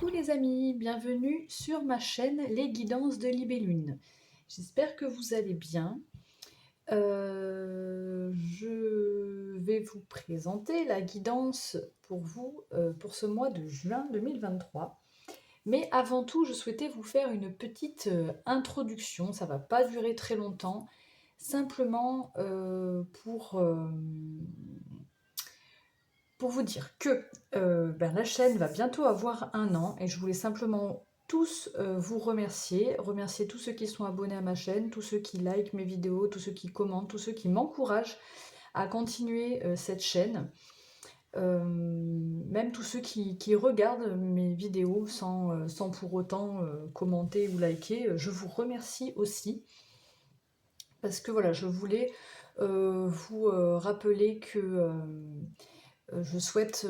Coucou les amis, bienvenue sur ma chaîne Les Guidances de Libellune. J'espère que vous allez bien. Je vais vous présenter la guidance pour vous pour ce mois de juin 2023. Mais avant tout, je souhaitais vous faire une petite introduction. Ça va pas durer très longtemps. Simplement pour vous dire que la chaîne va bientôt avoir 1 an et je voulais simplement tous vous remercier tous ceux qui sont abonnés à ma chaîne, tous ceux qui likent mes vidéos, tous ceux qui commentent, tous ceux qui m'encouragent à continuer cette chaîne, même tous ceux qui regardent mes vidéos sans pour autant commenter ou liker, je vous remercie aussi parce que voilà, je voulais vous rappeler que je souhaite,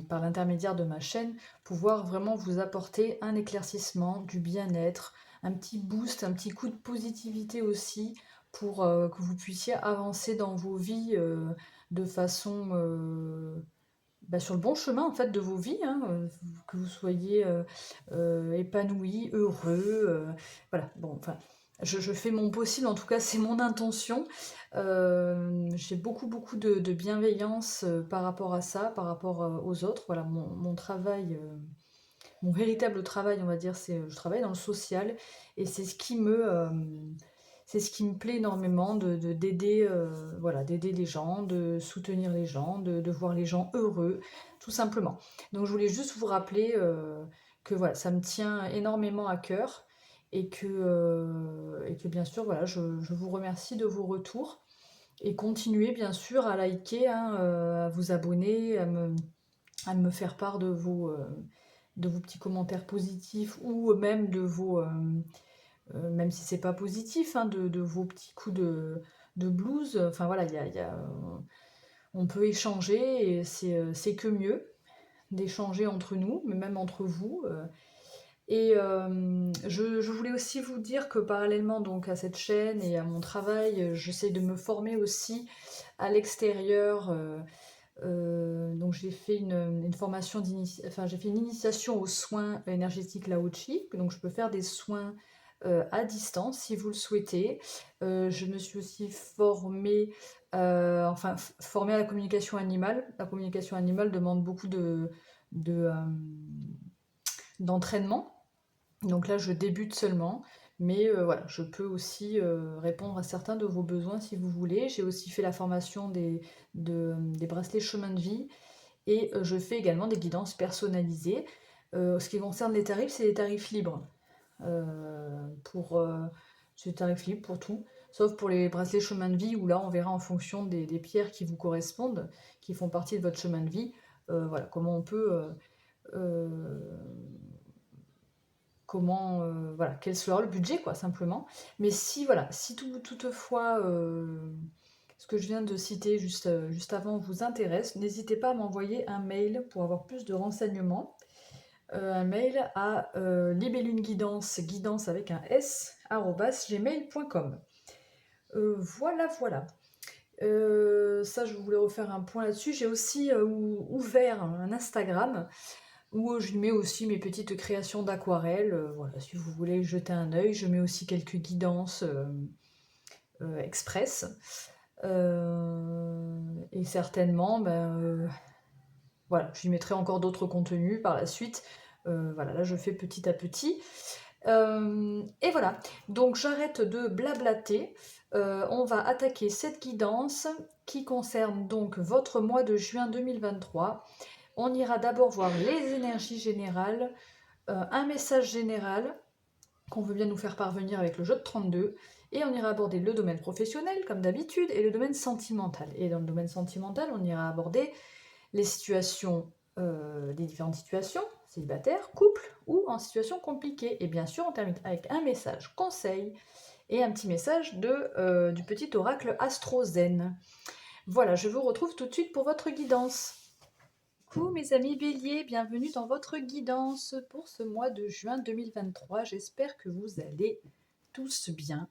par l'intermédiaire de ma chaîne, pouvoir vraiment vous apporter un éclaircissement, du bien-être, un petit boost, un petit coup de positivité aussi pour que vous puissiez avancer dans vos vies de façon sur le bon chemin en fait de vos vies, hein, que vous soyez épanoui, heureux, voilà. Bon, enfin, je fais mon possible, en tout cas c'est mon intention. J'ai beaucoup de bienveillance par rapport à ça, par rapport aux autres. Voilà, mon travail, mon véritable travail, on va dire, c'est je travaille dans le social et c'est ce qui me plaît énormément d'aider voilà, d'aider les gens, de soutenir les gens, de voir les gens heureux, tout simplement. Donc je voulais juste vous rappeler que voilà, ça me tient énormément à cœur et que bien sûr, voilà, je vous remercie de vos retours et continuez bien sûr à liker, hein, à vous abonner, à me faire part de vos petits commentaires positifs ou même de vos, même si c'est pas positif, hein, de vos petits coups de blues. Enfin voilà, on peut échanger et c'est que mieux d'échanger entre nous, mais même entre vous. Et je voulais aussi vous dire que parallèlement donc à cette chaîne et à mon travail, j'essaie de me former aussi à l'extérieur. Donc j'ai fait une formation enfin j'ai fait une initiation aux soins énergétiques Lao Chi, donc je peux faire des soins à distance si vous le souhaitez. Je me suis aussi formée, formée à la communication animale. La communication animale demande beaucoup de, d'entraînement. Donc là, je débute seulement, mais voilà, je peux aussi répondre à certains de vos besoins si vous voulez. J'ai aussi fait la formation des bracelets chemin de vie et je fais également des guidances personnalisées. Ce qui concerne les tarifs, c'est des tarifs libres. C'est des tarifs libres pour tout, sauf pour les bracelets chemin de vie où là, on verra en fonction des pierres qui vous correspondent, qui font partie de votre chemin de vie, voilà, comment on peut euh, voilà, quel sera le budget, quoi, simplement. Mais si, voilà, si toutefois ce que je viens de citer juste avant vous intéresse, n'hésitez pas à m'envoyer un mail pour avoir plus de renseignements. Un mail à libelluneguidance, guidance avec un s, @gmail.com. Voilà, voilà. Ça, je voulais refaire un point là-dessus. J'ai aussi ouvert un Instagram où je mets aussi mes petites créations d'aquarelle. Voilà, si vous voulez jeter un œil, je mets aussi quelques guidances express. Et certainement, voilà, j'y mettrai encore d'autres contenus par la suite. Voilà, là je fais petit à petit. Et voilà, donc j'arrête de blablater. On va attaquer cette guidance qui concerne donc votre mois de juin 2023. On ira d'abord voir les énergies générales, un message général qu'on veut bien nous faire parvenir avec le jeu de 32, et on ira aborder le domaine professionnel comme d'habitude et le domaine sentimental. Et dans le domaine sentimental, on ira aborder les situations, les différentes situations, célibataire, couple ou en situation compliquée. Et bien sûr, on termine avec un message conseil et un petit message du petit oracle Astro-Zen. Voilà, je vous retrouve tout de suite pour votre guidance. Coucou mes amis béliers, bienvenue dans votre guidance pour ce mois de juin 2023. J'espère que vous allez tous bien.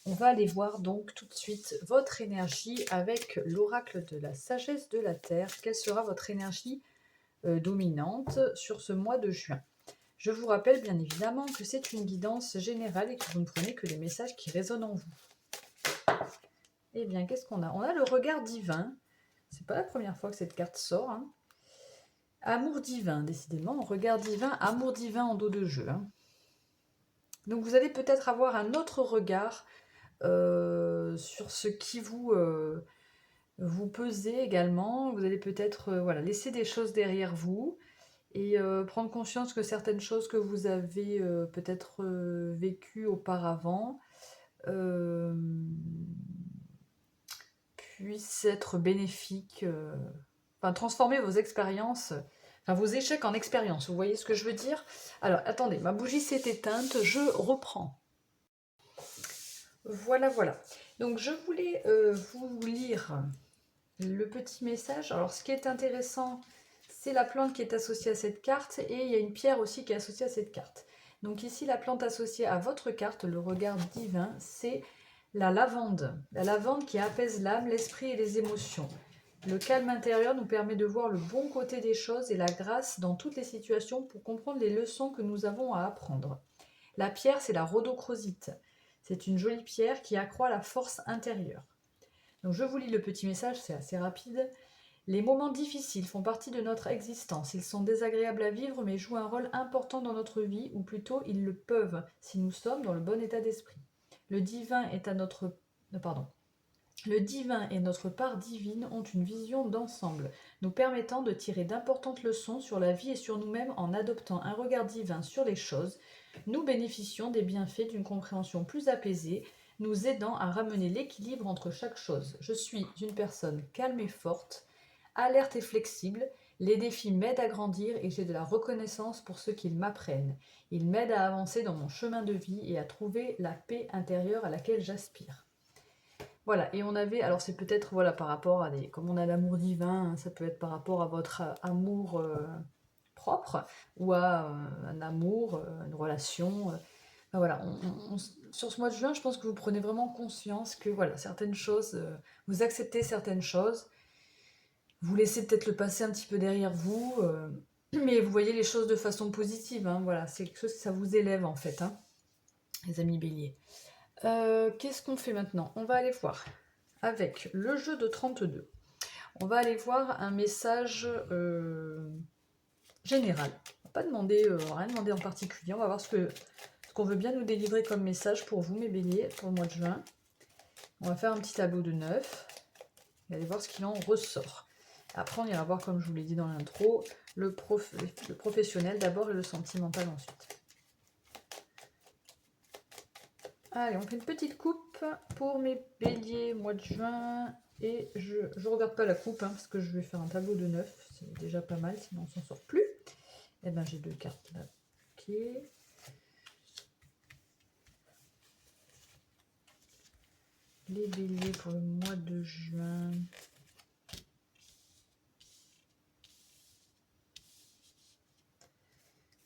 On va aller voir donc tout de suite votre énergie avec l'oracle de la sagesse de la Terre. Quelle sera votre énergie dominante sur ce mois de juin. Je vous rappelle bien évidemment que c'est une guidance générale et que vous ne prenez que les messages qui résonnent en vous. Eh bien, qu'est-ce qu'on a? On a le regard divin. C'est pas la première fois que cette carte sort. Hein. Amour divin, décidément. Regard divin, amour divin en dos de jeu. Hein. Donc vous allez peut-être avoir un autre regard sur ce qui vous pesez également. Vous allez peut-être voilà, laisser des choses derrière vous et prendre conscience que certaines choses que vous avez peut-être vécues auparavant puissent être bénéfiques, enfin transformer vos expériences, enfin vos échecs en expérience. Vous voyez ce que je veux dire? Alors attendez, ma bougie s'est éteinte, je reprends. Voilà, voilà. Donc je voulais vous lire le petit message. Alors ce qui est intéressant, c'est la plante qui est associée à cette carte et il y a une pierre aussi qui est associée à cette carte. Donc ici, la plante associée à votre carte, le regard divin, c'est la lavande. La lavande qui apaise l'âme, l'esprit et les émotions. Le calme intérieur nous permet de voir le bon côté des choses et la grâce dans toutes les situations pour comprendre les leçons que nous avons à apprendre. La pierre, c'est la rhodochrosite. C'est une jolie pierre qui accroît la force intérieure. Donc je vous lis le petit message, c'est assez rapide. Les moments difficiles font partie de notre existence. Ils sont désagréables à vivre mais jouent un rôle important dans notre vie, ou plutôt ils le peuvent si nous sommes dans le bon état d'esprit. Le divin et notre part divine ont une vision d'ensemble, nous permettant de tirer d'importantes leçons sur la vie et sur nous-mêmes en adoptant un regard divin sur les choses. Nous bénéficions des bienfaits d'une compréhension plus apaisée, nous aidant à ramener l'équilibre entre chaque chose. Je suis une personne calme et forte, alerte et flexible. Les défis m'aident à grandir et j'ai de la reconnaissance pour ce qu'ils m'apprennent. Ils m'aident à avancer dans mon chemin de vie et à trouver la paix intérieure à laquelle j'aspire. Voilà, et on avait, alors c'est peut-être voilà par rapport à des, comme on a l'amour divin, hein, ça peut être par rapport à votre amour propre ou à un amour, une relation. Enfin, voilà, sur ce mois de juin, je pense que vous prenez vraiment conscience que voilà, certaines choses, vous acceptez certaines choses, vous laissez peut-être le passé un petit peu derrière vous, mais vous voyez les choses de façon positive. Hein, voilà, c'est quelque chose que ça vous élève en fait, hein, les amis béliers. Qu'est-ce qu'on fait maintenant? On va aller voir avec le jeu de 32. On va aller voir un message général. On va pas demander, rien demander en particulier. On va voir ce qu'on veut bien nous délivrer comme message pour vous, mes béliers, pour le mois de juin. On va faire un petit tableau de 9 et aller voir ce qu'il en ressort. Après, on ira voir, comme je vous l'ai dit dans l'intro, le professionnel d'abord et le sentimental ensuite. Allez, on fait une petite coupe pour mes béliers mois de juin. Et je ne regarde pas la coupe, hein, parce que je vais faire un tableau de 9. C'est déjà pas mal, sinon on s'en sort plus. Et ben j'ai 2 cartes là. Ok. Les béliers pour le mois de juin.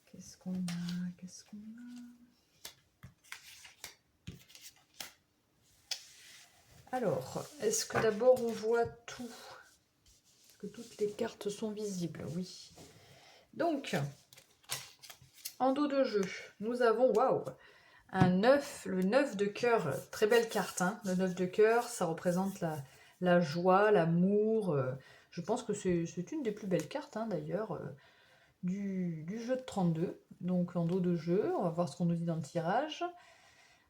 Qu'est-ce qu'on a? Qu'est-ce qu'on a? Alors, est-ce que d'abord on voit tout? Est-ce que toutes les cartes sont visibles? Oui. Donc, en dos de jeu, nous avons, waouh, un 9, le 9 de cœur, très belle carte. Hein, le 9 de cœur, ça représente la joie, l'amour. Je pense que c'est une des plus belles cartes, hein, d'ailleurs, du jeu de 32. Donc, en dos de jeu, on va voir ce qu'on nous dit dans le tirage.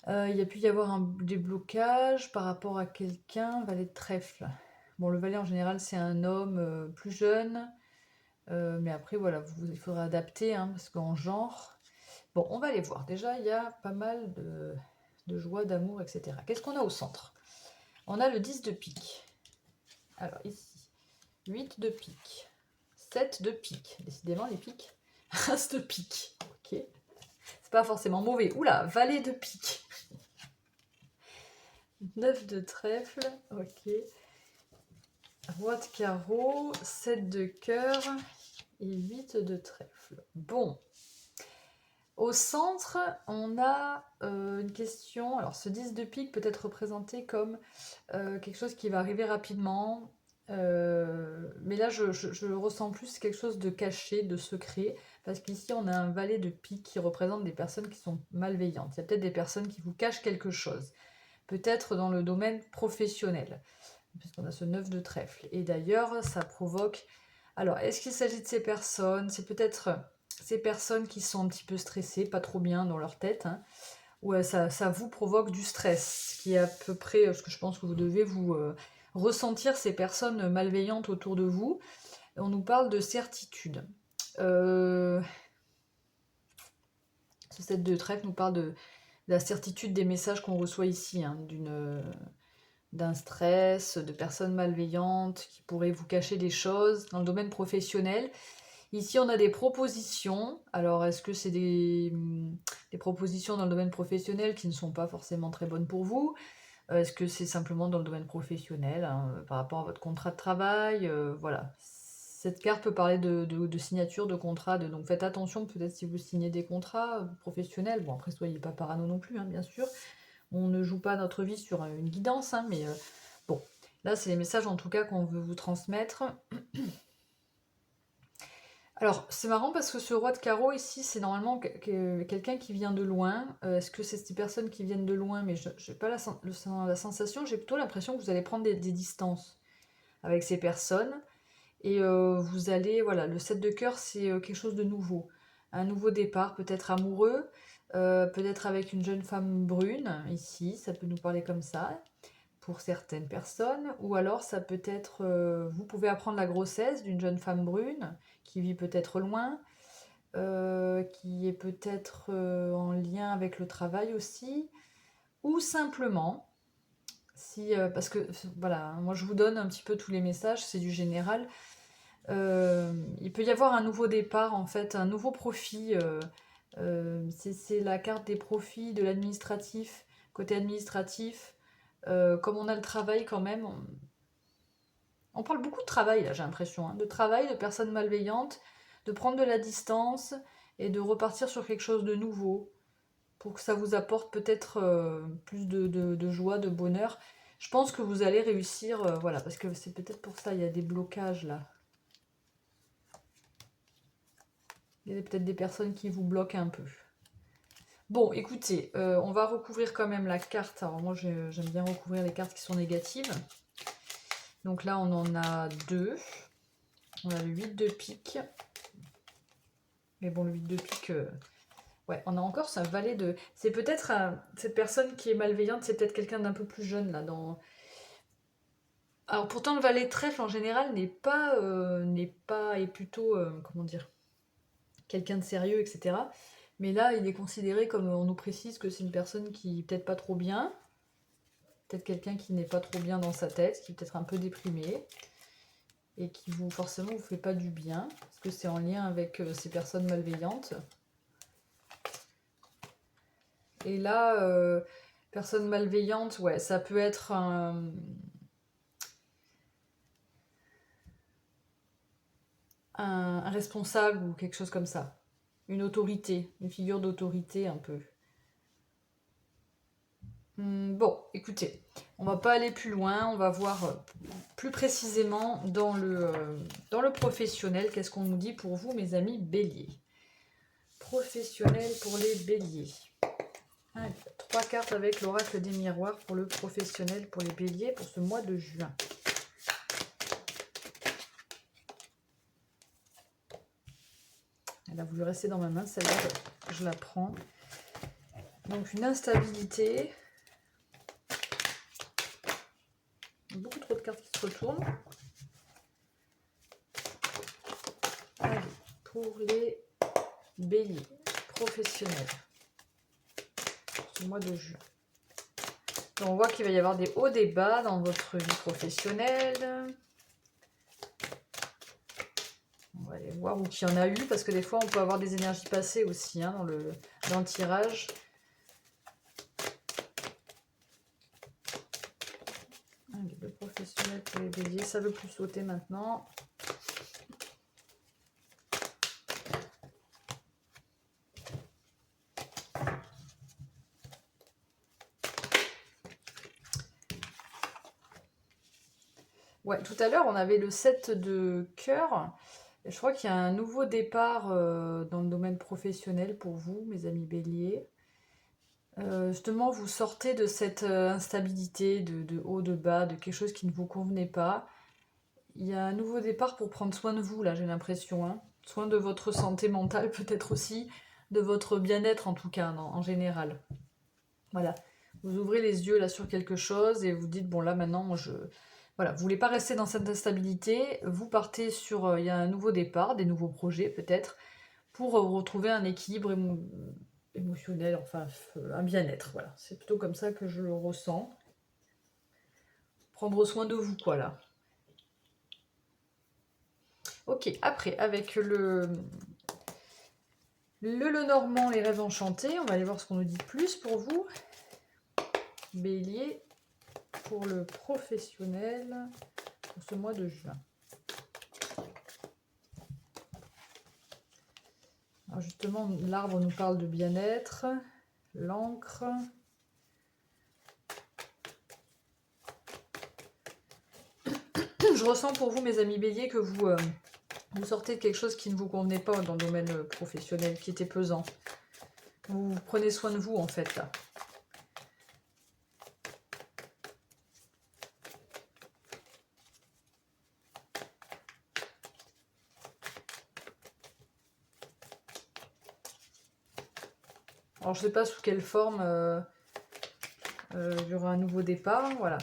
Il y a pu y avoir un déblocage par rapport à quelqu'un, valet de trèfle. Bon, le valet en général, c'est un homme plus jeune, mais après, voilà, il faudra adapter, hein, parce qu'en genre. Bon, on va aller voir. Déjà, il y a pas mal de joie, d'amour, etc. Qu'est-ce qu'on a au centre? On a le 10 de pique. Alors, ici, 8 de pique, 7 de pique. Décidément, les piques. As de pique. Ok. C'est pas forcément mauvais. Oula, valet de pique. 9 de trèfle, ok. Roi de carreau, 7 de cœur et 8 de trèfle. Bon. Au centre, on a une question. Alors, ce 10 de pique peut être représenté comme quelque chose qui va arriver rapidement, Mais là, je ressens plus quelque chose de caché, de secret, parce qu'ici, on a un valet de pique qui représente des personnes qui sont malveillantes. Il y a peut-être des personnes qui vous cachent quelque chose, peut-être dans le domaine professionnel, puisqu'on a ce 9 de trèfle. Et d'ailleurs, ça provoque... Alors, est-ce qu'il s'agit de ces personnes? C'est peut-être ces personnes qui sont un petit peu stressées, pas trop bien dans leur tête, hein, où ça vous provoque du stress, ce qui est à peu près ce que je pense que vous devez vous ressentir ces personnes malveillantes autour de vous. On nous parle de certitude. Ce 7 de trèfle nous parle de la certitude des messages qu'on reçoit ici, hein, d'un stress, de personnes malveillantes qui pourraient vous cacher des choses dans le domaine professionnel. Ici, on a des propositions. Alors, est-ce que c'est des propositions dans le domaine professionnel qui ne sont pas forcément très bonnes pour vous? Est-ce que c'est simplement dans le domaine professionnel, hein, par rapport à votre contrat de travail? Voilà. Cette carte peut parler de signature de contrat, donc faites attention peut-être si vous signez des contrats professionnels. Bon, après, soyez pas parano non plus, hein, bien sûr. On ne joue pas notre vie sur une guidance, hein, mais bon. Là, c'est les messages en tout cas qu'on veut vous transmettre. Alors, c'est marrant parce que ce roi de carreau ici, c'est normalement quelqu'un qui vient de loin. Est-ce que c'est ces personnes qui viennent de loin? Mais je n'ai pas la sensation, j'ai plutôt l'impression que vous allez prendre des distances avec ces personnes. Et vous allez, voilà, le 7 de cœur, c'est quelque chose de nouveau. Un nouveau départ, peut-être amoureux, peut-être avec une jeune femme brune, ici, ça peut nous parler comme ça pour certaines personnes, ou alors ça peut être, vous pouvez apprendre la grossesse d'une jeune femme brune qui vit peut-être loin, qui est peut-être en lien avec le travail aussi, ou simplement, si, parce que voilà, moi je vous donne un petit peu tous les messages, c'est du général. Il peut y avoir un nouveau départ en fait, un nouveau profit. C'est la carte des profits de l'administratif, côté administratif. Comme on a le travail quand même, on parle beaucoup de travail là, j'ai l'impression, hein, de travail, de personnes malveillantes, de prendre de la distance et de repartir sur quelque chose de nouveau pour que ça vous apporte peut-être plus de joie, de bonheur. Je pense que vous allez réussir, voilà, parce que c'est peut-être pour ça, il y a des blocages là. Il y a peut-être des personnes qui vous bloquent un peu. Bon, écoutez, on va recouvrir quand même la carte. Alors moi, j'aime bien recouvrir les cartes qui sont négatives. Donc là, on en a deux. On a le 8 de pique. Mais bon, le 8 de pique... ouais, on a encore ce valet de... C'est peut-être... cette personne qui est malveillante, c'est peut-être quelqu'un d'un peu plus jeune, là, dans... Alors pourtant, le valet de trèfle, en général, n'est pas... est plutôt... comment dire? Quelqu'un de sérieux, etc. Mais là, il est considéré comme... On nous précise que c'est une personne qui est peut-être pas trop bien. Peut-être quelqu'un qui n'est pas trop bien dans sa tête, qui est peut-être un peu déprimé. Et qui vous forcément vous fait pas du bien, parce que c'est en lien avec ces personnes malveillantes. Et là, personne malveillante, ouais, ça peut être un responsable ou quelque chose comme ça. Une autorité, une figure d'autorité un peu. Bon, écoutez, on va pas aller plus loin, on va voir plus précisément dans le professionnel, qu'est-ce qu'on nous dit pour vous, mes amis béliers. Professionnel pour les béliers. Allez, 3 cartes avec l'oracle des miroirs pour le professionnel, pour les béliers, pour ce mois de juin. Elle a voulu rester dans ma main, celle-là, je la prends. Donc une instabilité. Beaucoup trop de cartes qui se retournent. Allez, pour les béliers professionnels, ce mois de juin. Donc on voit qu'il va y avoir des hauts, des bas dans votre vie professionnelle. On va aller voir où qu'il y en a eu, parce que des fois on peut avoir des énergies passées aussi hein, dans le tirage. Allez, le professionnel pour les béliers, ça veut plus sauter maintenant. Ouais, tout à l'heure, on avait le 7 de cœur. Et je crois qu'il y a un nouveau départ dans le domaine professionnel pour vous, mes amis béliers. Justement, vous sortez de cette instabilité de haut, de bas, de quelque chose qui ne vous convenait pas. Il y a un nouveau départ pour prendre soin de vous, là, j'ai l'impression, hein. Soin de votre santé mentale, peut-être aussi, de votre bien-être en tout cas, en général. Voilà. Vous ouvrez les yeux là sur quelque chose et vous dites, bon là maintenant, voilà, vous voulez pas rester dans cette instabilité, vous partez sur, il y a un nouveau départ, des nouveaux projets peut-être, pour retrouver un équilibre émotionnel, enfin un bien-être, voilà. C'est plutôt comme ça que je le ressens. Prendre soin de vous, quoi, là. Ok, après, avec le Normand, les rêves enchantés, on va aller voir ce qu'on nous dit de plus pour vous. Bélier, pour le professionnel, pour ce mois de juin. Alors justement, l'arbre nous parle de bien-être, l'encre. Je ressens pour vous, mes amis béliers, que vous sortez de quelque chose qui ne vous convenait pas dans le domaine professionnel, qui était pesant. Vous prenez soin de vous, en fait, là. Alors, je ne sais pas sous quelle forme il y aura un nouveau départ, voilà.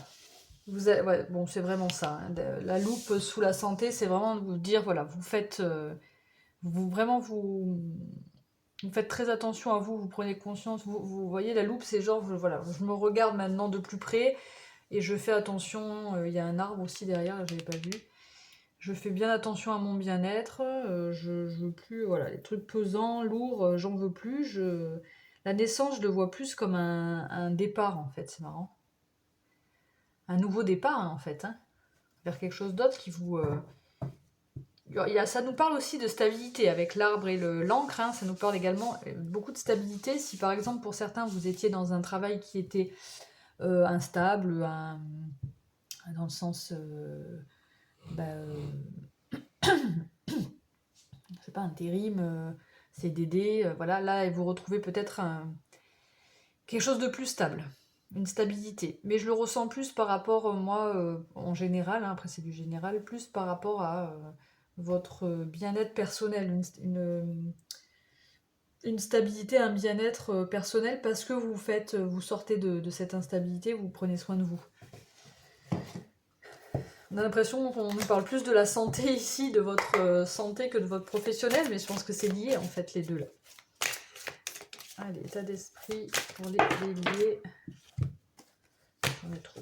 Ouais, bon, c'est vraiment ça, hein. La loupe sous la santé, c'est vraiment de vous dire, voilà, vous faites, vous faites très attention à vous, vous prenez conscience, vous voyez, la loupe, c'est genre, voilà, je me regarde maintenant de plus près et je fais attention, il y a un arbre aussi derrière, là, je l'avais pas vu. Je fais bien attention à mon bien-être, je veux plus, voilà, les trucs pesants, lourds, j'en veux plus. La naissance, je le vois plus comme un départ, en fait, c'est marrant. Un nouveau départ, hein, en fait, hein, vers quelque chose d'autre qui vous... ça nous parle aussi de stabilité avec l'arbre et l'encre, hein, ça nous parle également beaucoup de stabilité. Si par exemple pour certains vous étiez dans un travail qui était instable, dans le sens... bah, je sais pas, intérim, CDD, voilà, là vous retrouvez peut-être quelque chose de plus stable, une stabilité. Mais je le ressens plus par rapport, moi, en général, hein, après c'est du général, plus par rapport à votre bien-être personnel, une stabilité, un bien-être personnel, parce que vous sortez de cette instabilité, vous prenez soin de vous. On a l'impression qu'on nous parle plus de la santé ici, de votre santé que de votre professionnel, mais je pense que c'est lié en fait les deux là. Allez, état d'esprit pour les béliers. J'en ai trop.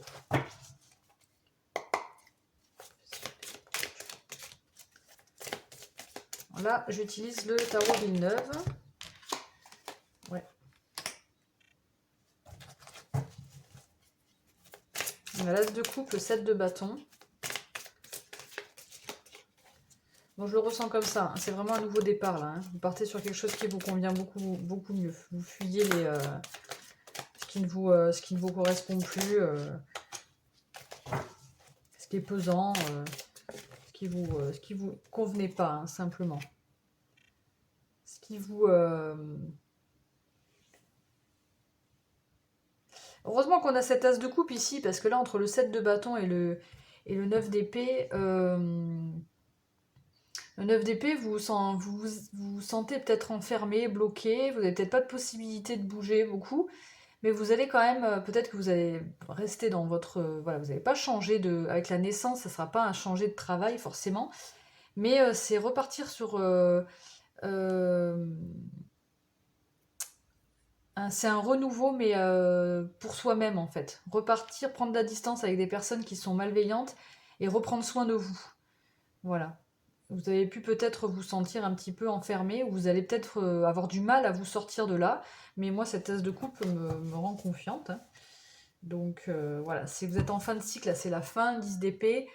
Là, j'utilise le tarot Villeneuve. Ouais. On a l'as de coupe, le 7 de bâton. Bon, je le ressens comme ça, hein. C'est vraiment un nouveau départ là, hein. Vous partez sur quelque chose qui vous convient beaucoup, beaucoup mieux. Vous fuyez ce qui ne vous correspond plus, ce qui est pesant, ce qui vous convenait pas, hein, simplement. Ce qui vous... Heureusement qu'on a cet as de coupe ici, parce que là, entre le 7 de bâton et le 9 d'épée, le 9 d'épée, vous vous sentez peut-être enfermé, bloqué, vous n'avez peut-être pas de possibilité de bouger beaucoup, mais vous allez quand même, peut-être que vous allez rester dans votre... voilà, vous n'allez pas changer avec la naissance, ça ne sera pas un changer de travail forcément, mais c'est repartir sur... c'est un renouveau, mais pour soi-même en fait. Repartir, prendre de la distance avec des personnes qui sont malveillantes et reprendre soin de vous. Voilà. Vous avez pu peut-être vous sentir un petit peu enfermé, ou vous allez peut-être avoir du mal à vous sortir de là, mais moi cette tasse de coupe me rend confiante, hein. Donc voilà, si vous êtes en fin de cycle, là c'est la fin, 10 d'épée,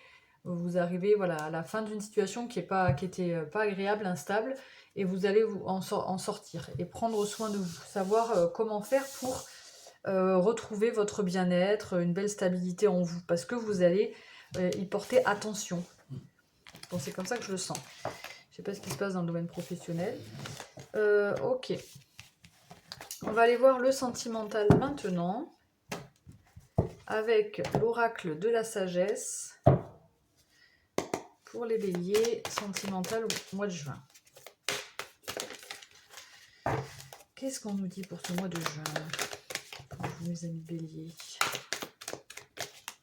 vous arrivez voilà, à la fin d'une situation qui était pas agréable, instable, et vous allez en sortir et prendre soin de vous, savoir comment faire pour retrouver votre bien-être, une belle stabilité en vous, parce que vous allez y porter attention. Bon, c'est comme ça que je le sens. Je sais pas ce qui se passe dans le domaine professionnel. Ok. On va aller voir le sentimental maintenant. Avec l'oracle de la sagesse. Pour les béliers, sentimental au mois de juin. Qu'est-ce qu'on nous dit pour ce mois de juin? Pour vous, mes amis béliers.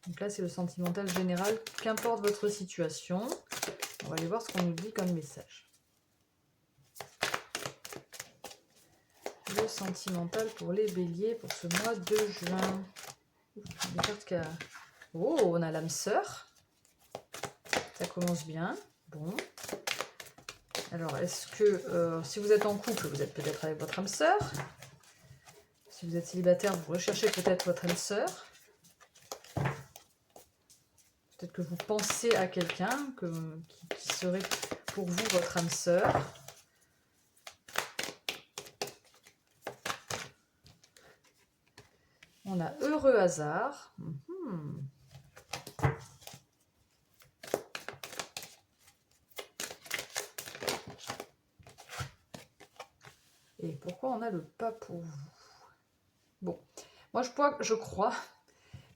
Donc là, c'est le sentimental général. Qu'importe votre situation. On va aller voir ce qu'on nous dit comme message. Le sentimental pour les béliers pour ce mois de juin. Une carte qui a... Oh, on a l'âme sœur. Ça commence bien. Bon. Alors, est-ce que si vous êtes en couple, vous êtes peut-être avec votre âme sœur. Si vous êtes célibataire, vous recherchez peut-être votre âme sœur. Peut-être que vous pensez à quelqu'un qui serait pour vous votre âme sœur. On a heureux hasard. Et pourquoi on a le pas pour vous? Bon, moi je crois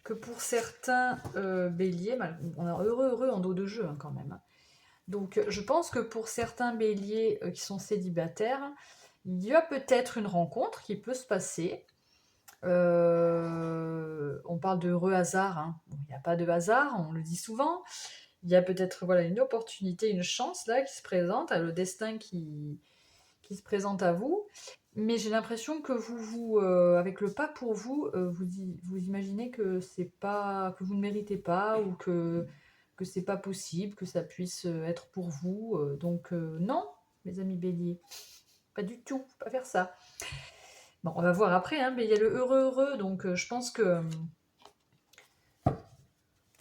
que pour certains béliers, on a heureux en dos de jeu quand même. Donc je pense que pour certains béliers qui sont célibataires, il y a peut-être une rencontre qui peut se passer. On parle de heureux hasard, hein. Bon, il n'y a pas de hasard, on le dit souvent. Il y a peut-être voilà, une opportunité, une chance là qui se présente, le destin qui se présente à vous. Mais j'ai l'impression que vous avec le pas pour vous, vous imaginez que c'est pas, que vous ne méritez pas ou que c'est pas possible, que ça puisse être pour vous. Donc non, mes amis béliers, pas du tout, faut pas faire ça. Bon, on va voir après, hein, mais il y a le heureux, donc je pense que...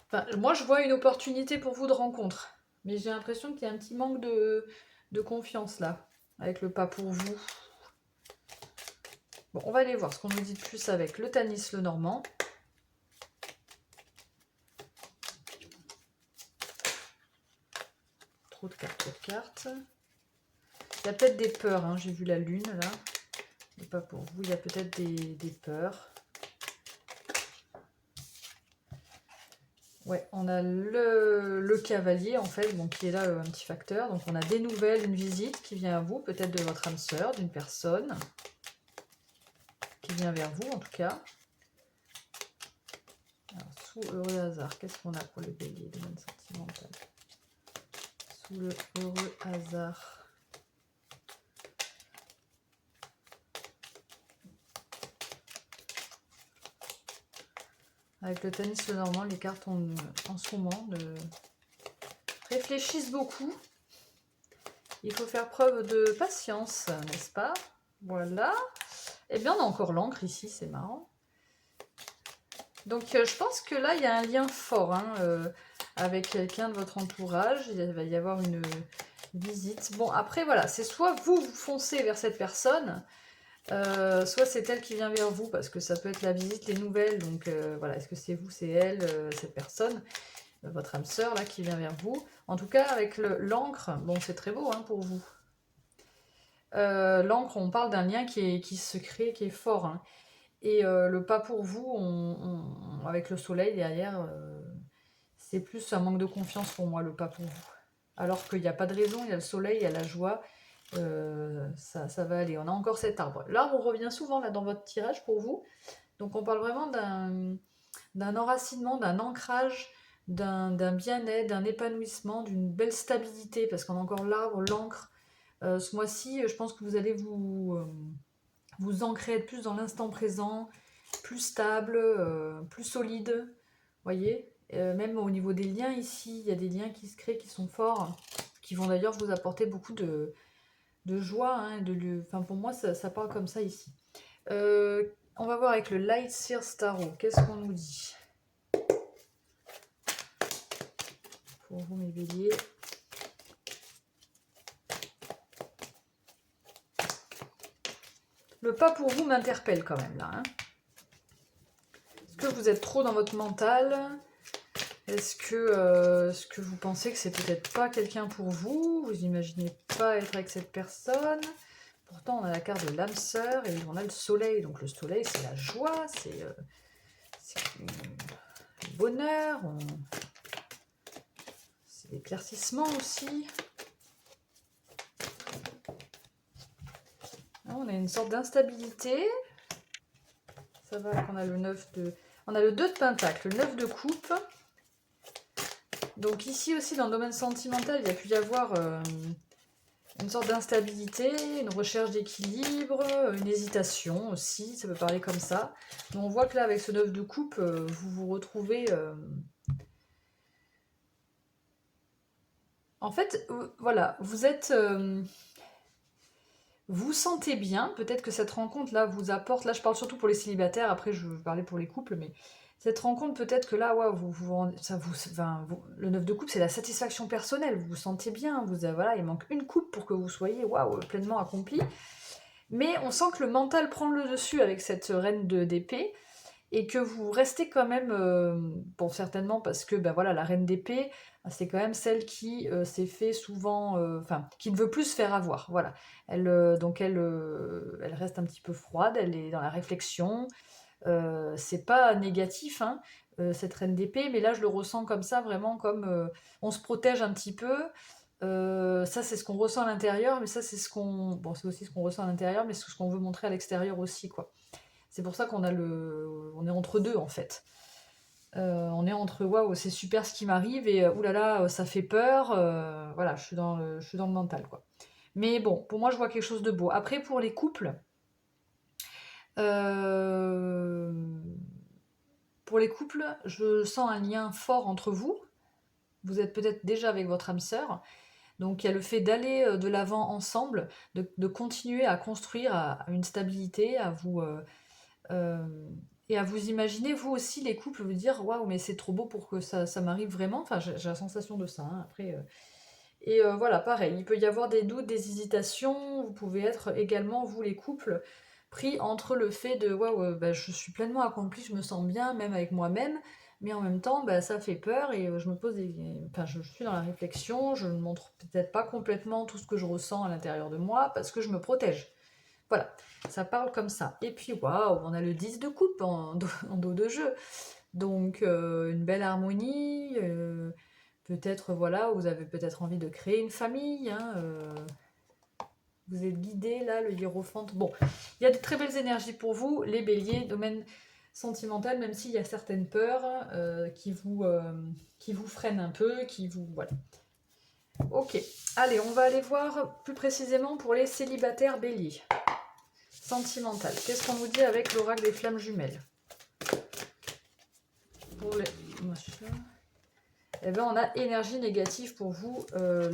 Enfin, moi, je vois une opportunité pour vous de rencontre, mais j'ai l'impression qu'il y a un petit manque de confiance là, avec le pas pour vous. Bon, on va aller voir ce qu'on nous dit de plus avec le Tanis le Normand. Trop de cartes, trop de cartes. Il y a peut-être des peurs, hein, j'ai vu la lune là. Mais pas pour vous, il y a peut-être des peurs. Ouais, on a le cavalier en fait, bon, qui est là un petit facteur. Donc on a des nouvelles, une visite qui vient à vous, peut-être de votre âme sœur, d'une personne qui vient vers vous en tout cas. Alors, sous heureux hasard, qu'est-ce qu'on a pour le bélier, domaine sentimental? Sous le heureux hasard. Avec le Tanis le Normand, les cartes en ce moment réfléchissent beaucoup. Il faut faire preuve de patience, n'est-ce pas? Voilà. Eh bien, on a encore l'encre ici, c'est marrant. Donc, je pense que là, il y a un lien fort hein, avec quelqu'un de votre entourage. Il va y avoir une visite. Bon, après, voilà, c'est soit vous foncez vers cette personne, soit c'est elle qui vient vers vous, parce que ça peut être la visite, les nouvelles. Donc, voilà, est-ce que c'est vous, c'est elle, cette personne, votre âme sœur, là, qui vient vers vous? En tout cas, avec l'encre, bon, c'est très beau hein, pour vous. L'encre, on parle d'un lien qui se crée, qui est fort. Hein. Et le pas pour vous, avec le soleil derrière, c'est plus un manque de confiance pour moi, le pas pour vous. Alors qu'il n'y a pas de raison, il y a le soleil, il y a la joie, ça va aller. On a encore cet arbre. L'arbre revient souvent là dans votre tirage pour vous. Donc on parle vraiment d'un enracinement, d'un ancrage, d'un bien-être, d'un épanouissement, d'une belle stabilité, parce qu'on a encore l'arbre, l'encre. Ce mois-ci, je pense que vous allez vous ancrer, être plus dans l'instant présent, plus stable, plus solide, voyez. Même au niveau des liens ici, il y a des liens qui se créent, qui sont forts, qui vont d'ailleurs vous apporter beaucoup de joie, hein, enfin pour moi ça parle comme ça ici. On va voir avec le Light Seer Tarot, qu'est-ce qu'on nous dit pour vous mes béliers? Le pas pour vous m'interpelle quand même là. Hein. Est-ce que vous êtes trop dans votre mental? Est-ce que vous pensez que c'est peut-être pas quelqu'un pour vous? Vous imaginez pas être avec cette personne? Pourtant, on a la carte de l'âme sœur et on a le soleil. Donc le soleil, c'est la joie, c'est le bonheur, c'est l'éclaircissement aussi. On a une sorte d'instabilité. Ça va qu'on a le 9 de... On a le 2 de pentacle, le 9 de coupe. Donc ici aussi, dans le domaine sentimental, il y a pu y avoir une sorte d'instabilité, une recherche d'équilibre, une hésitation aussi, ça peut parler comme ça. Mais on voit que là, avec ce 9 de coupe, vous vous retrouvez... En fait, voilà, vous êtes... vous sentez bien, peut-être que cette rencontre-là vous apporte, là je parle surtout pour les célibataires, après je vais parler pour les couples, mais cette rencontre peut-être que là, ouais, le 9 de coupe c'est la satisfaction personnelle, vous vous sentez bien, voilà, il manque une coupe pour que vous soyez waouh, pleinement accompli, mais on sent que le mental prend le dessus avec cette reine d'épée, et que vous restez quand même, bon certainement parce que ben voilà, la reine d'épée, c'est quand même celle qui s'est fait souvent, enfin qui ne veut plus se faire avoir, voilà. Donc elle reste un petit peu froide, elle est dans la réflexion, c'est pas négatif, hein, cette reine d'épée, mais là je le ressens comme ça, vraiment comme on se protège un petit peu. Ça c'est ce qu'on ressent à l'intérieur, mais ça c'est ce qu'on, bon c'est aussi ce qu'on ressent à l'intérieur, mais c'est ce qu'on veut montrer à l'extérieur aussi, quoi. C'est pour ça on est entre deux en fait. On est entre waouh, c'est super ce qui m'arrive et oulala, ça fait peur. Voilà, je suis dans le mental quoi. Mais bon, pour moi, je vois quelque chose de beau. Après, pour les couples, euh, je sens un lien fort entre vous. Vous êtes peut-être déjà avec votre âme sœur. Donc il y a le fait d'aller de l'avant ensemble, de continuer à construire à une stabilité, euh, et à vous imaginer, vous aussi, les couples, vous dire waouh, mais c'est trop beau pour que ça m'arrive vraiment. Enfin, j'ai la sensation de ça, hein, après. Et voilà, pareil, il peut y avoir des doutes, des hésitations. Vous pouvez être également, vous, les couples, pris entre le fait de waouh, bah, je suis pleinement accomplie, je me sens bien, même avec moi-même. Mais en même temps, bah, ça fait peur et je me pose enfin, je suis dans la réflexion, je ne montre peut-être pas complètement tout ce que je ressens à l'intérieur de moi parce que je me protège. Voilà, ça parle comme ça. Et puis, waouh, on a le 10 de coupe en dos de jeu. Donc, une belle harmonie. Peut-être, voilà, vous avez peut-être envie de créer une famille. Hein, vous êtes guidé, là, le hiérophante. Bon, il y a de très belles énergies pour vous. Les béliers, domaine sentimental, même s'il y a certaines peurs qui vous freinent un peu, qui vous... Voilà. Ok, allez, on va aller voir plus précisément pour les célibataires béliers. Sentimental. Qu'est-ce qu'on nous dit avec l'oracle des flammes jumelles? Pour les machins. Eh bien, on a énergie négative pour vous,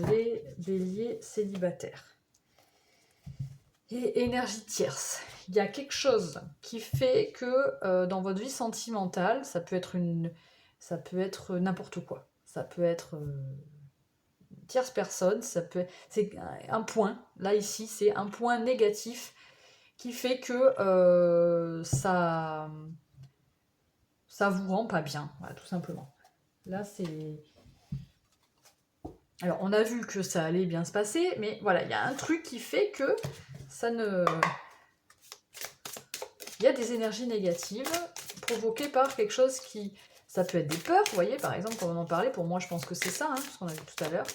les béliers célibataires. Et énergie tierce. Il y a quelque chose qui fait que dans votre vie sentimentale, ça peut être n'importe quoi. Ça peut être une tierce personne, c'est un point. Là ici, c'est un point négatif qui fait que ça vous rend pas bien, voilà, tout simplement. Là, c'est... Alors, on a vu que ça allait bien se passer, mais voilà, il y a un truc qui fait que ça ne... Il y a des énergies négatives provoquées par quelque chose qui... Ça peut être des peurs, vous voyez, par exemple, quand on en parlait, pour moi, je pense que c'est ça, hein, ce qu'on a vu tout à l'heure.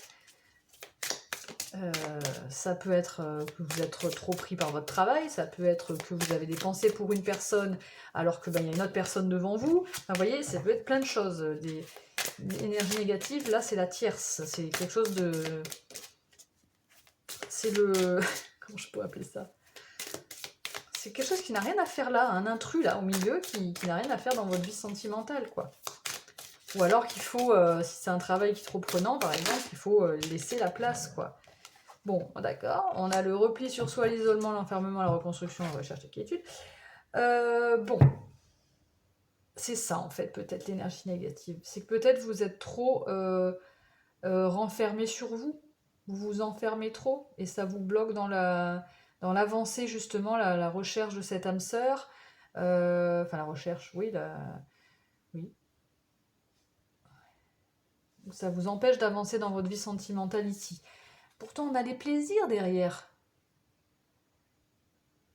Ça peut être que vous êtes trop pris par votre travail, ça peut être que vous avez des pensées pour une personne alors que y a une autre personne devant vous. Enfin, vous voyez, ça peut être plein de choses. Des énergies négatives, là c'est la tierce, c'est quelque chose de... C'est le... Comment je peux appeler ça? C'est quelque chose qui n'a rien à faire là, un intrus là au milieu qui n'a rien à faire dans votre vie sentimentale, quoi. Ou alors qu'il faut, si c'est un travail qui est trop prenant par exemple, il faut laisser la place, quoi. Bon, d'accord, on a le repli sur soi, l'isolement, l'enfermement, la reconstruction, la recherche de quiétude. Bon, c'est ça en fait, peut-être l'énergie négative. C'est que peut-être vous êtes trop renfermé sur vous. Vous vous enfermez trop et ça vous bloque dans l'avancée justement, la recherche de cette âme sœur. Enfin, la recherche, oui, oui. Ça vous empêche d'avancer dans votre vie sentimentale ici. Pourtant, on a des plaisirs derrière.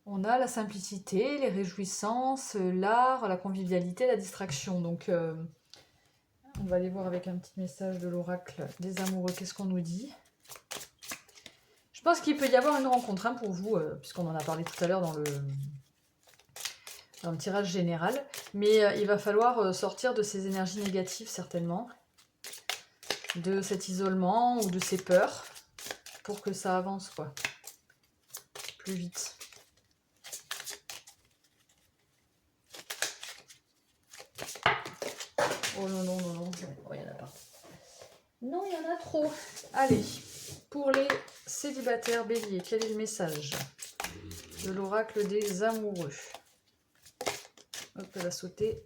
On a la simplicité, les réjouissances, l'art, la convivialité, la distraction. Donc, on va aller voir avec un petit message de l'oracle des amoureux. Qu'est-ce qu'on nous dit? Je pense qu'il peut y avoir une rencontre hein, pour vous, puisqu'on en a parlé tout à l'heure dans le tirage général. Mais il va falloir sortir de ces énergies négatives, certainement. De cet isolement ou de ces peurs, pour que ça avance, quoi. Plus vite. Oh non, non, non, non. Oh, il y en a pas. Non, il y en a trop. Allez, pour les célibataires béliers, quel est le message de l'oracle des amoureux? Hop, elle a sauté.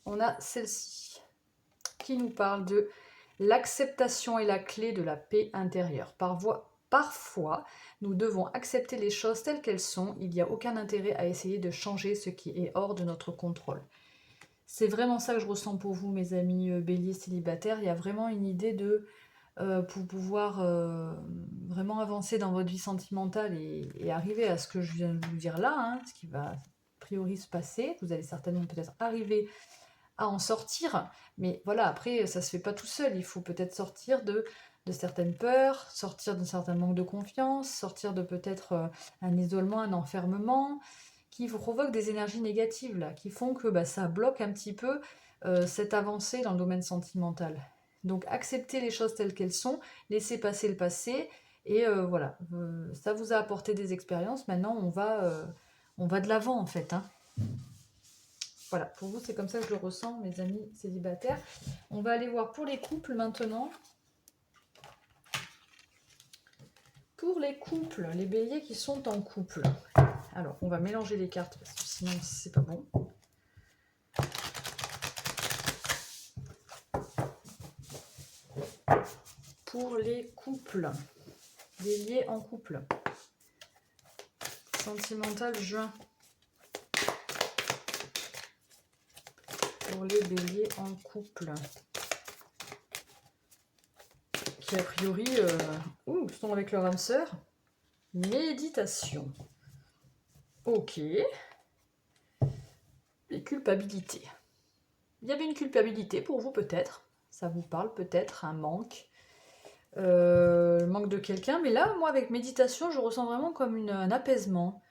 On a celle-ci, qui nous parle de l'acceptation est la clé de la paix intérieure. Parfois, nous devons accepter les choses telles qu'elles sont. Il n'y a aucun intérêt à essayer de changer ce qui est hors de notre contrôle. C'est vraiment ça que je ressens pour vous, mes amis béliers célibataires. Il y a vraiment une idée de pour pouvoir vraiment avancer dans votre vie sentimentale et arriver à ce que je viens de vous dire là, hein, ce qui va a priori se passer. Vous allez certainement peut-être arriver à en sortir, mais voilà, après, ça se fait pas tout seul. Il faut peut-être sortir de certaines peurs, sortir d'un certain manque de confiance, sortir de peut-être un isolement, un enfermement, qui vous provoque des énergies négatives, là, qui font que bah, ça bloque un petit peu cette avancée dans le domaine sentimental. Donc, acceptez les choses telles qu'elles sont, laissez passer le passé, et voilà, ça vous a apporté des expériences, maintenant on va de l'avant en fait. Hein. Voilà, pour vous c'est comme ça que je le ressens, mes amis célibataires. On va aller voir pour les couples maintenant. Pour les couples, les béliers qui sont en couple. Alors, on va mélanger les cartes parce que sinon c'est pas bon. Pour les couples, béliers en couple. Sentimental juin. Pour les béliers en couple. Qui a priori sont avec leur âme sœur. Méditation. Ok. Et culpabilité. Il y avait une culpabilité pour vous peut-être. Ça vous parle peut-être, un manque. Le manque de quelqu'un. Mais là, moi, avec méditation, je ressens vraiment comme un apaisement.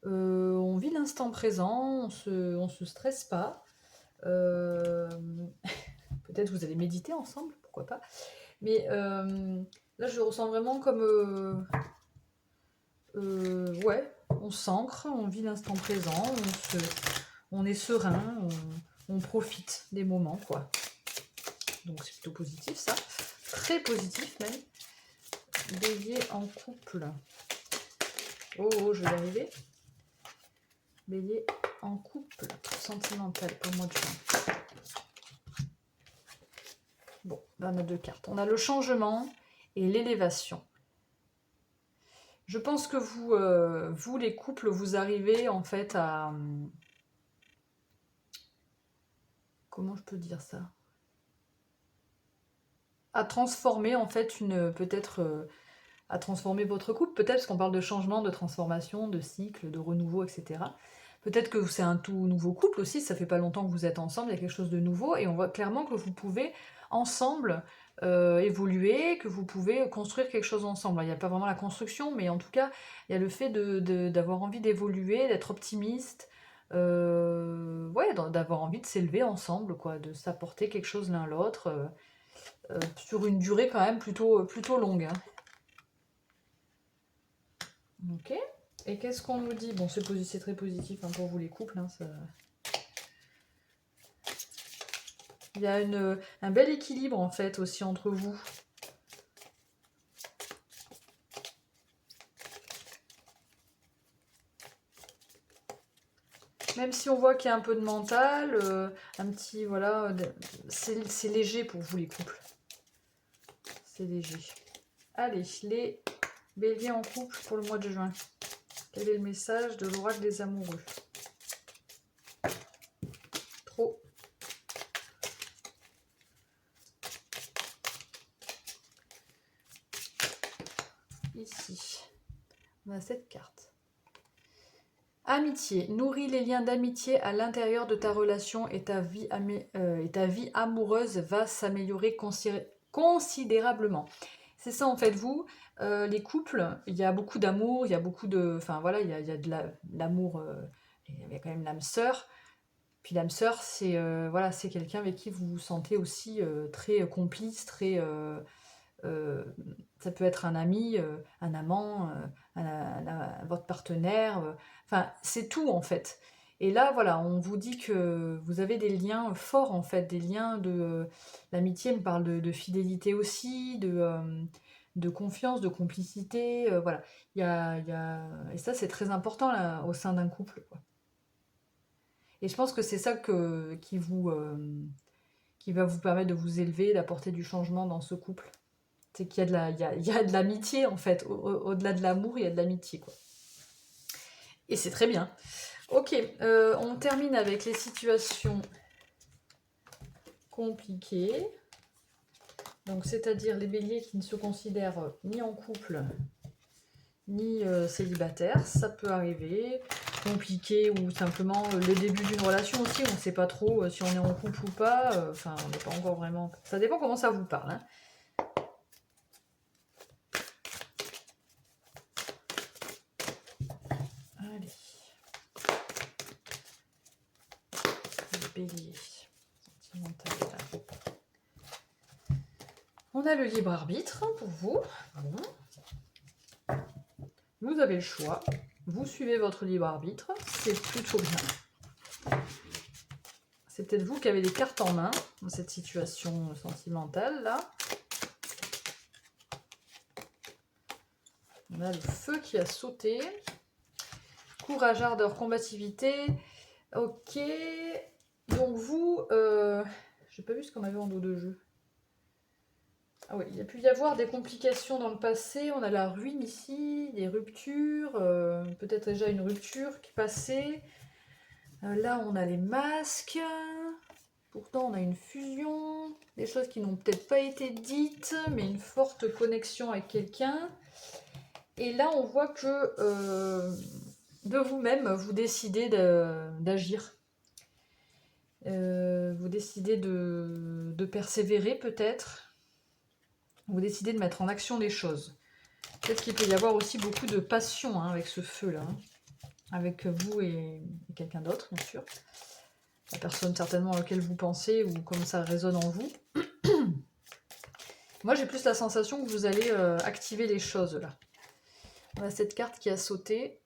On vit l'instant présent, on se stresse pas. Peut-être vous allez méditer ensemble, pourquoi pas. Mais là, je ressens vraiment comme... ouais, on s'ancre, on vit l'instant présent, on est serein, on profite des moments, quoi. Donc c'est plutôt positif, ça. Très positif, même. Bélier en couple. Oh, je vais y arriver. Bélier en couple sentimental pour le mois de juin. Bon, là on a deux cartes. On a le changement et l'élévation. Je pense que vous les couples, vous arrivez en fait à... Comment je peux dire ça? À transformer en fait peut-être... à transformer votre couple, peut-être parce qu'on parle de changement, de transformation, de cycle, de renouveau, etc. Peut-être que c'est un tout nouveau couple aussi, ça fait pas longtemps que vous êtes ensemble, il y a quelque chose de nouveau, et on voit clairement que vous pouvez ensemble évoluer, que vous pouvez construire quelque chose ensemble. Il n'y a pas vraiment la construction, mais en tout cas, il y a le fait d'avoir envie d'évoluer, d'être optimiste, ouais, d'avoir envie de s'élever ensemble, quoi, de s'apporter quelque chose l'un l'autre, sur une durée quand même plutôt longue. Hein. Ok. Et qu'est-ce qu'on nous dit? Bon, c'est très positif hein, pour vous les couples. Hein, ça... Il y a un bel équilibre en fait aussi entre vous. Même si on voit qu'il y a un peu de mental, un petit, voilà, c'est léger pour vous les couples. C'est léger. Allez, les béliers en couple pour le mois de juin. Quel est le message de l'oracle des amoureux? Trop. a cette carte. Amitié. Nourris les liens d'amitié à l'intérieur de ta relation et ta vie amoureuse va s'améliorer considérablement. C'est ça en fait, vous, les couples, il y a beaucoup d'amour, il y a beaucoup de... Enfin voilà, il y a de l'amour, il y a quand même l'âme sœur. Puis l'âme sœur, c'est voilà, c'est quelqu'un avec qui vous vous sentez aussi très complice, très... ça peut être un ami, un amant, votre partenaire, enfin c'est tout en fait. Et là voilà, on vous dit que vous avez des liens forts en fait, des liens de... L'amitié me parle de fidélité aussi, de confiance, de complicité, voilà. Et ça c'est très important là, au sein d'un couple, quoi. Et je pense que c'est ça qui va vous permettre de vous élever, d'apporter du changement dans ce couple. C'est qu'il y a il y a de l'amitié en fait. Au-delà de l'amour, il y a de l'amitié, quoi. Et c'est très bien. Ok, on termine avec les situations compliquées. Donc, c'est-à-dire les béliers qui ne se considèrent ni en couple, ni célibataires. Ça peut arriver. Compliqué ou simplement le début d'une relation aussi. On ne sait pas trop si on est en couple ou pas. Enfin, on n'est pas encore vraiment... Ça dépend comment ça vous parle, hein. Allez. Bélier. Sentimental. On a le libre arbitre pour vous. Bon. Vous avez le choix. Vous suivez votre libre arbitre. C'est plutôt bien. C'est peut-être vous qui avez les cartes en main dans cette situation sentimentale là. On a le feu qui a sauté. Courage, ardeur, combativité. Ok. Donc vous... j'ai pas vu ce qu'on avait en dos de jeu. Ah oui, il y a pu y avoir des complications dans le passé. On a la ruine ici, des ruptures. Peut-être déjà une rupture qui passait. Là, on a les masques. Pourtant, on a une fusion. Des choses qui n'ont peut-être pas été dites, mais une forte connexion avec quelqu'un. Et là, on voit que de vous-même, vous décidez d'agir. Vous décidez de persévérer peut-être. Vous décidez de mettre en action des choses. Peut-être qu'il peut y avoir aussi beaucoup de passion avec ce feu-là. Avec vous et quelqu'un d'autre, bien sûr. La personne certainement à laquelle vous pensez ou comme ça résonne en vous. Moi, j'ai plus la sensation que vous allez activer les choses, là. On a cette carte qui a sauté,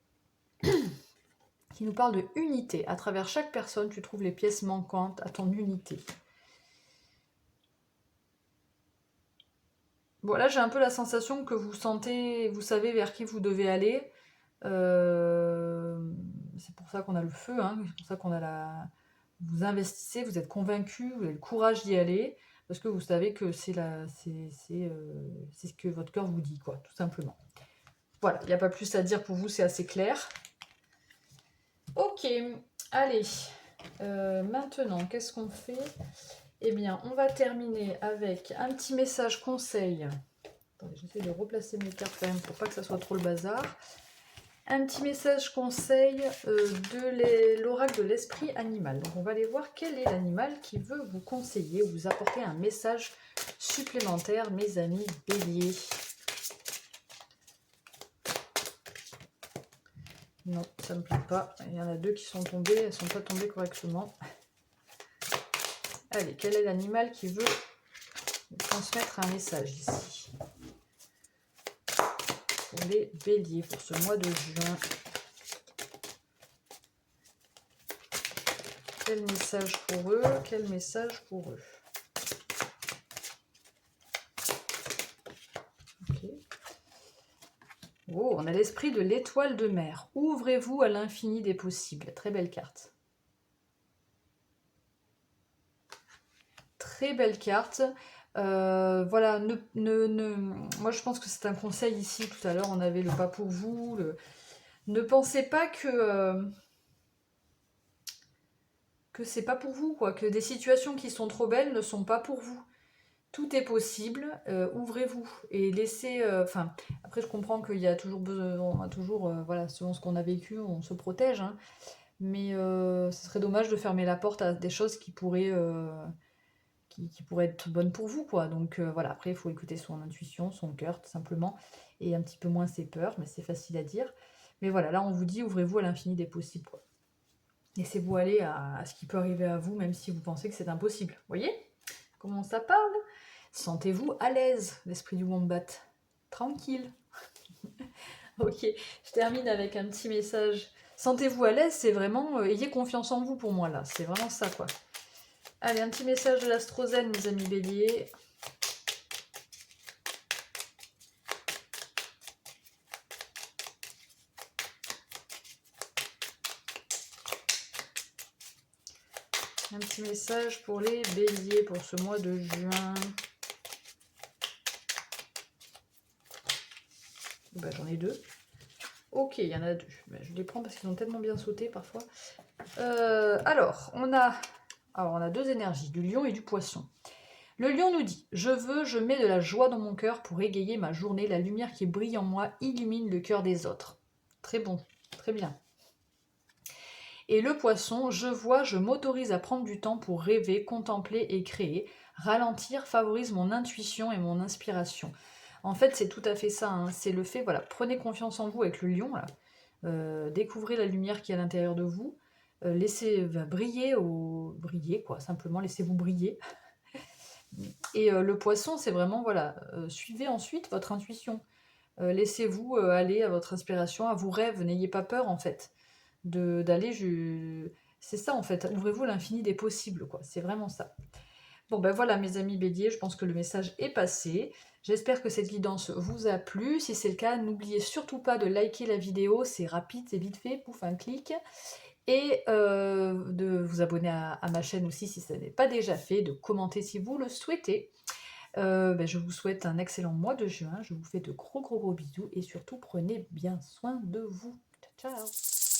qui nous parle de unité. À travers chaque personne, tu trouves les pièces manquantes à ton unité. Bon, là, j'ai un peu la sensation que vous sentez, vous savez vers qui vous devez aller. C'est pour ça qu'on a le feu, hein. C'est pour ça qu'on a la... Vous investissez, vous êtes convaincu, vous avez le courage d'y aller, parce que vous savez que c'est ce que votre cœur vous dit, quoi, tout simplement. Voilà, il n'y a pas plus à dire pour vous, c'est assez clair. Ok, allez. Maintenant, qu'est-ce qu'on fait? Eh bien, on va terminer avec un petit message conseil. Attendez, j'essaie de replacer mes cartes quand même pour pas que ça soit trop le bazar. Un petit message conseil de l'oracle de l'esprit animal. Donc on va aller voir quel est l'animal qui veut vous conseiller ou vous apporter un message supplémentaire, mes amis béliers. Non, ça ne me plaît pas. Il y en a deux qui sont tombées, elles ne sont pas tombées correctement. Allez, quel est l'animal qui veut vous transmettre un message ici? Pour les béliers, pour ce mois de juin. Quel message pour eux? Quel message pour eux? Ok. Oh, on a l'esprit de l'étoile de mer. Ouvrez-vous à l'infini des possibles. Très belle carte. Très belle carte. Voilà, moi je pense que c'est un conseil ici. Tout à l'heure, on avait le pas pour vous. Ne pensez pas que c'est pas pour vous, quoi. Que des situations qui sont trop belles ne sont pas pour vous. Tout est possible, ouvrez-vous et laissez, enfin, après je comprends qu'il y a toujours besoin, on a toujours, voilà, selon ce qu'on a vécu, on se protège, hein, mais ce serait dommage de fermer la porte à des choses qui pourraient être bonnes pour vous, quoi. Donc voilà, après il faut écouter son intuition, son cœur, tout simplement, et un petit peu moins ses peurs, mais c'est facile à dire. Mais voilà, là on vous dit, ouvrez-vous à l'infini des possibles, quoi. Laissez-vous aller à ce qui peut arriver à vous, même si vous pensez que c'est impossible. Vous voyez comment ça parle? Sentez-vous à l'aise, l'esprit du wombat. Tranquille. Ok, je termine avec un petit message. Sentez-vous à l'aise, c'est vraiment ayez confiance en vous pour moi là. C'est vraiment ça quoi. Allez, un petit message de l'astrozène, mes amis béliers. Un petit message pour les béliers pour ce mois de juin. Bah, j'en ai deux. Ok, il y en a deux. Bah, je les prends parce qu'ils ont tellement bien sauté parfois. Alors, on a deux énergies, du lion et du poisson. Le lion nous dit « je mets de la joie dans mon cœur pour égayer ma journée. La lumière qui brille en moi illumine le cœur des autres. » Très bon, très bien. Et le poisson « je m'autorise à prendre du temps pour rêver, contempler et créer. Ralentir favorise mon intuition et mon inspiration. » En fait, c'est tout à fait ça. Hein. C'est le fait, voilà, prenez confiance en vous avec le lion. Là. Découvrez la lumière qui est à l'intérieur de vous. Laissez briller, briller, quoi. Simplement, laissez-vous briller. Et le poisson, c'est vraiment, voilà, suivez ensuite votre intuition. Laissez-vous aller à votre inspiration, à vos rêves. N'ayez pas peur, en fait, d'aller... C'est ça, en fait. Ouvrez-vous l'infini des possibles, quoi. C'est vraiment ça. Bon, ben voilà, mes amis béliers, je pense que le message est passé. J'espère que cette guidance vous a plu. Si c'est le cas, n'oubliez surtout pas de liker la vidéo. C'est rapide, c'est vite fait, pouf, un clic. Et de vous abonner à ma chaîne aussi si ce n'est pas déjà fait, de commenter si vous le souhaitez. Je vous souhaite un excellent mois de juin, je vous fais de gros bisous et surtout prenez bien soin de vous. Ciao ciao.